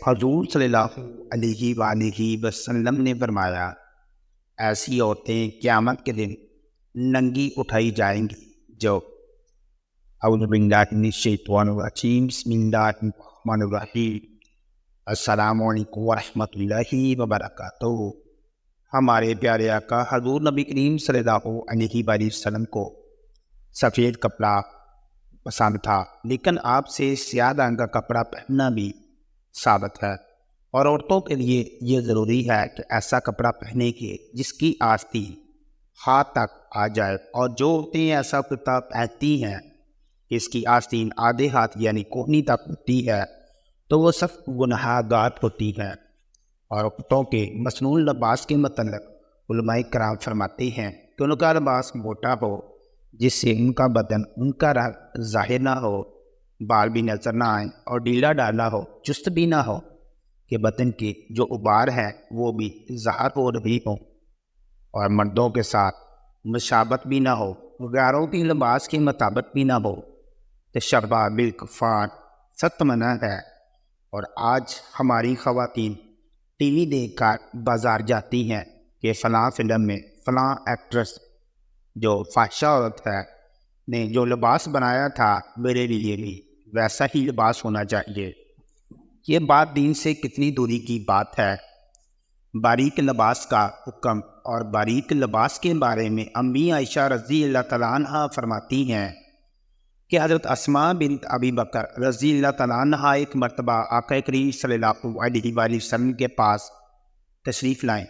حضور صلی اللہ علیہ وآلہ وسلم نے فرمایا، ایسی عورتیں قیامت کے دن ننگی اٹھائی جائیں گی جو اعوذ باللہ من الشیطان الرجیم، بسم اللہ الرحمن الرحیم، السلام علیکم ورحمۃ اللہ وبرکاتہ۔ ہمارے پیارے آقا حضور نبی کریم صلی اللہ علیہ وآلہ وسلم کو سفید کپڑا پسند تھا، لیکن آپ سے سیاہ رنگ کا کپڑا پہننا بھی ثابت ہے، اور عورتوں کے لیے یہ ضروری ہے کہ ایسا کپڑا پہنے کے جس کی آستین ہاتھ تک آ جائے، اور جو عورتیں ایسا کپڑا پہنتی ہیں کہ اس کی آستین آدھے ہاتھ یعنی کوہنی تک ہوتی ہے تو وہ سخت گناہ گار ہوتی ہیں۔ اور عورتوں کے مصنوعی لباس کے متعلق علماء کرام فرماتے ہیں کہ ان کا لباس موٹا ہو جس سے ان کا بدن، ان کا رنگ ظاہر نہ ہو، بال بھی نظر نہ آئیں، اور ڈھیلا ڈالا ہو، چست بھی نہ ہو کہ بدن کے جو غبار ہیں وہ بھی ظاہر ہو رہی ہوں، اور مردوں کے ساتھ مشابت بھی نہ ہو، غیروں کی لباس کے مطابق بھی نہ ہو۔ تشبہ بالکفار سخت منع ہے، اور آج ہماری خواتین ٹی وی دیکھ کر بازار جاتی ہیں کہ فلاں فلم میں فلاں ایکٹریس جو فاحشہ عورت ہے نے جو لباس بنایا تھا، میرے لیے بھی ویسا ہی لباس ہونا چاہیے۔ یہ بات دین سے کتنی دوری کی بات ہے۔ باریک لباس کا حکم اور باریک لباس کے بارے میں امی عائشہ رضی اللہ تعالیٰ عنہ فرماتی ہیں کہ حضرت اسماء بنت ابی بکر رضی اللہ تعالیٰ عنہ ایک مرتبہ آقا کریم صلی اللہ علیہ وآلہ وسلم کے پاس تشریف لائیں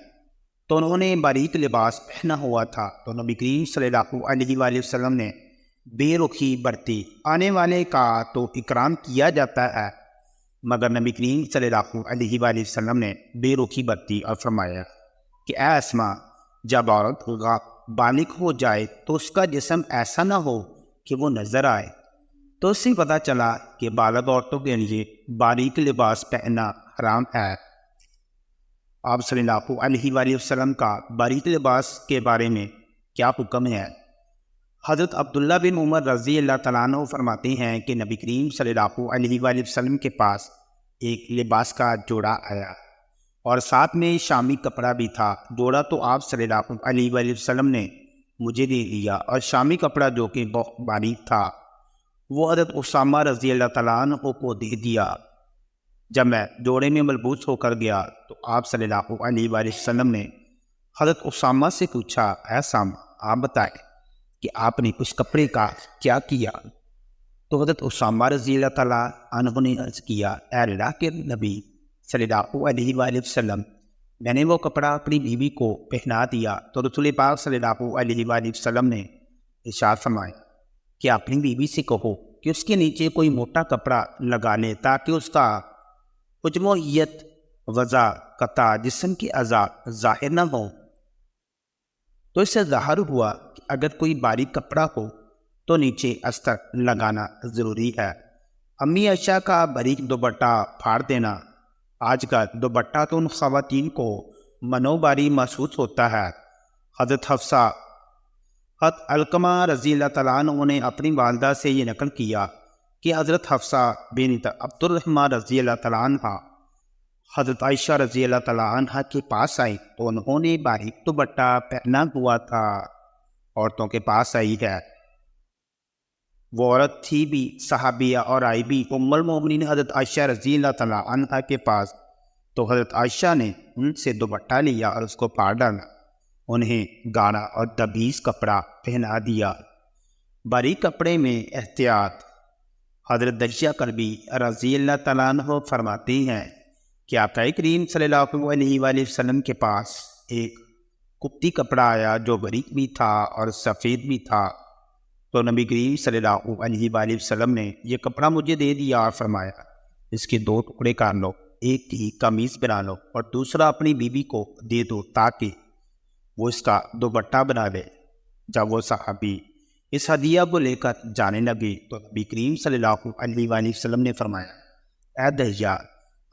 تو انہوں نے باریک لباس پہنا ہوا تھا، تو نبی کریم صلی اللہ علیہ وآلہ وسلم نے بے رخی برتی۔ آنے والے کا تو اکرام کیا جاتا ہے، مگر نبی کریم صلی اللہ علیہ وآلہ وسلم نے بے رخی برتی اور فرمایا کہ اے اسماء، جب عورت بالغ ہو جائے تو اس کا جسم ایسا نہ ہو کہ وہ نظر آئے۔ تو اس سے پتہ چلا کہ بالغ عورتوں کے لیے باریک لباس پہننا حرام ہے۔ آپ صلی اللہ علیہ وآلہ وسلم کا باریک لباس کے بارے میں کیا حکم ہے؟ حضرت عبداللہ بن عمر رضی اللہ تعالیٰ عنہ فرماتے ہیں کہ نبی کریم صلی اللہ علیہ وآلہ وسلم کے پاس ایک لباس کا جوڑا آیا، اور ساتھ میں شامی کپڑا بھی تھا۔ جوڑا تو آپ صلی اللہ علیہ وآلہ وسلم نے مجھے دے دیا، اور شامی کپڑا جو کہ بہت باریک تھا وہ حضرت اسامہ رضی اللہ تعالیٰ عنہ کو دے دیا۔ جب میں جوڑے میں ملبوس ہو کر گیا تو آپ صلی اللہ علیہ وآلہ وسلم نے حضرت اسامہ سے پوچھا، اے اسامہ، آپ بتائیں کہ آپ نے اس کپڑے کا کیا کیا؟ تو حضرت اسامہ رضی اللہ تعالیٰ عنہ نے عرض کیا، اے اللہ کے نبی صلی اللہ علیہ وآلہ وسلم، میں نے وہ کپڑا اپنی بیوی کو پہنا دیا۔ تو رسول پاک صلی اللہ علیہ وآلہ وسلم نے ارشاد فرمایا کہ اپنی بیوی سے کہو کہ اس کے نیچے کوئی موٹا کپڑا لگا لے تاکہ اس کا حجمویت وضع قطع جسم کی اعضاء ظاہر نہ ہو۔ تو اس سے ظاہر ہوا کہ اگر کوئی باریک کپڑا ہو تو نیچے استر لگانا ضروری ہے۔ امی عائشہ کا باریک دوپٹہ پھاڑ دینا۔ آج کا دوپٹہ تو ان خواتین کو منوباری محسوس ہوتا ہے۔ حضرت علقمہ رضی اللہ تعالیٰ عنہ نے اپنی والدہ سے یہ نقل کیا کہ حضرت حفصہ بنت عبد الرحمن رضی اللہ تعالیٰ عنہ حضرت عائشہ رضی اللہ تعالیٰ عنہ کے پاس آئی تو انہوں نے باریک دوپٹہ پہنا ہوا تھا۔ عورتوں کے پاس آئی ہے، وہ عورت تھی بھی صحابیہ اور آئی بھی ام المومنین حضرت عائشہ رضی اللہ تعالیٰ عنہ کے پاس، تو حضرت عائشہ نے ان سے دوپٹہ لیا اور اس کو پھاڑ ڈالا، انہیں گاڑا اور دبیز کپڑا پہنا دیا۔ باریک کپڑے میں احتیاط۔ حضرت دہشہ کلبی رضی اللہ تعالیٰ عنہ فرماتے ہیں کہ آقا کریم صلی اللہ علیہ وآلہ وسلم کے پاس ایک کپتی کپڑا آیا جو باریک بھی تھا اور سفید بھی تھا، تو نبی کریم صلی اللہ علیہ وآلہ وسلم نے یہ کپڑا مجھے دے دیا اور فرمایا، اس کے دو ٹکڑے کر لو، ایک کی قمیص بنا لو اور دوسرا اپنی بیوی کو دے دو تاکہ وہ اس کا دوپٹہ بنا لے۔ جب وہ صحابی اس ہدیہ کو لے کر جانے لگے تو نبی کریم صلی اللہ علیہ وآلہ وسلم نے فرمایا، اے دہیہ،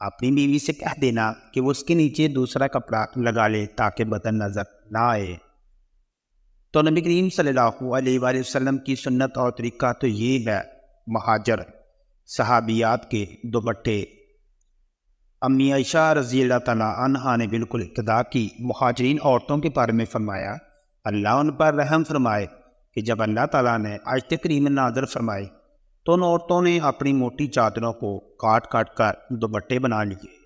اپنی بیوی سے کہہ دینا کہ وہ اس کے نیچے دوسرا کپڑا لگا لے تاکہ بدن نظر نہ آئے۔ تو نبی کریم صلی اللہ علیہ وآلہ وسلم کی سنت اور طریقہ تو یہ ہے، مہاجر صحابیات کے دوپٹے امی عائشہ رضی اللہ تعالیٰ عنہا نے بالکل ابتدا کی مہاجرین عورتوں کے بارے میں فرمایا، اللہ ان پر رحم فرمائے کہ جب اللہ تعالیٰ نے آیت کریم نازل فرمائی تو ان عورتوں نے اپنی موٹی چادروں کو کاٹ کاٹ کر دوپٹے بنا لیے۔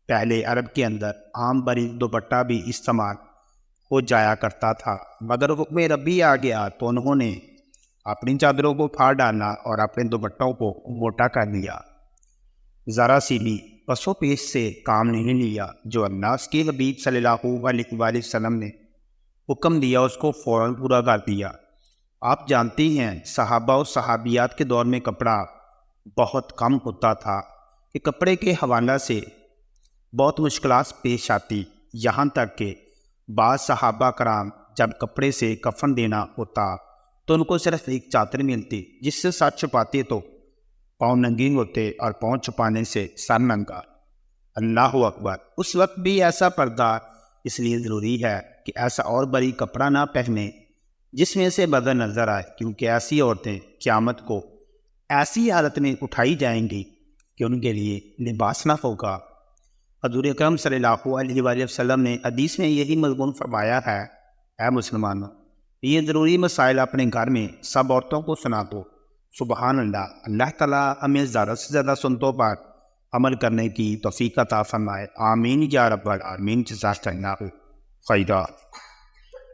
پہلے عرب کے اندر عام بری دوپٹہ بھی استعمال ہو جایا کرتا تھا، مگر حکم ربی آ گیا تو انہوں نے اپنی چادروں کو پھاڑ ڈالا اور اپنے دوپٹوں کو موٹا کر لیا۔ ذرا سی بھی پس و پیش سے کام نہیں لیا، جو اللہ کے حبیب صلی اللہ علیہ وآلہ وسلم نے حکم دیا اس کو فوراً پورا کر دیا۔ آپ جانتے ہیں صحابہ و صحابیات کے دور میں کپڑا بہت کم ہوتا تھا کہ کپڑے کے حوالہ سے بہت مشکلات پیش آتی، یہاں تک کہ بعض صحابہ کرام جب کپڑے سے کفن دینا ہوتا تو ان کو صرف ایک چادر ملتی، جس سے سر چھپاتے تو پاؤں ننگے ہوتے اور پاؤں چھپانے سے سر ننگا۔ اللہ اکبر! اس وقت بھی ایسا پردہ اس لیے ضروری ہے کہ ایسا اور بری کپڑا نہ پہنے جس میں سے بدن نظر آئے، کیونکہ ایسی عورتیں قیامت کو ایسی حالت میں اٹھائی جائیں گی کہ ان کے لیے لباس نہ ہوگا۔ حضور اکرم صلی اللہ علیہ وآلہ وسلم نے حدیث میں یہی مضمون فرمایا ہے، اے مسلمانوں، یہ ضروری مسائل اپنے گھر میں سب عورتوں کو سنا دو۔ سبحان اللہ! اللہ تعالیٰ ہمیں زیادہ سے زیادہ سنتوں پر عمل کرنے کی توفیق عطا فرمائے، آمین یا رب العالمین۔ جزاک اللہ خیرا۔